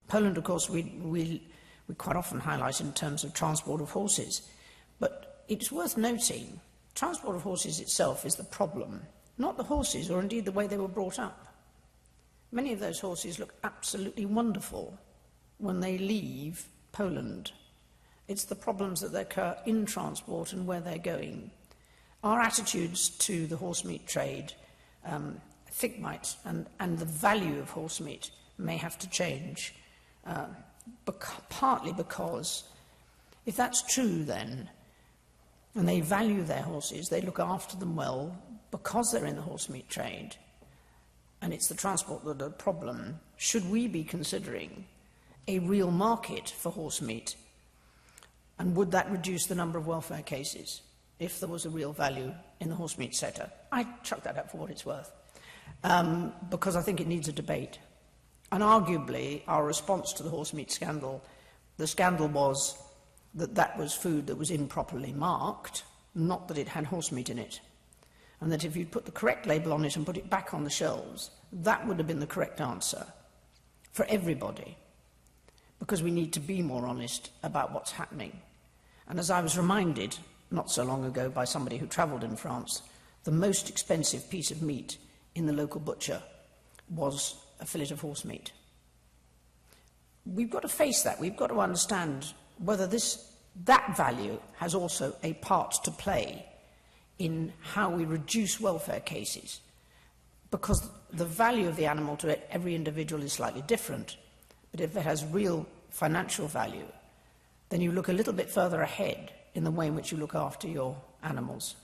Poland, of course, we quite often highlight in terms of transport of horses, but it's worth noting, transport of horses itself is the problem, not the horses or indeed the way they were brought up. Many of those horses look absolutely wonderful when they leave Poland. It's the problems that occur in transport and where they're going. Our attitudes to the horse meat trade, I think and the value of horse meat may have to change, partly because if that's true then, and they value their horses, they look after them well because they're in the horse meat trade, and it's the transport that are the problem, should we be considering a real market for horse meat? And would that reduce the number of welfare cases if there was a real value in the horse meat sector? I'd chuck that up for what it's worth, because I think it needs a debate. And arguably, our response to the horse meat scandal, the scandal was that that was food that was improperly marked, not that it had horse meat in it. And that if you'd put the correct label on it and put it back on the shelves, that would have been the correct answer for everybody, because we need to be more honest about what's happening. And as I was reminded not so long ago by somebody who travelled in France, the most expensive piece of meat in the local butcher was a fillet of horse meat. We've got to face that. We've got to understand whether that value has also a part to play in how we reduce welfare cases, because the value of the animal to every individual is slightly different. But if it has real financial value, then you look a little bit further ahead in the way in which you look after your animals.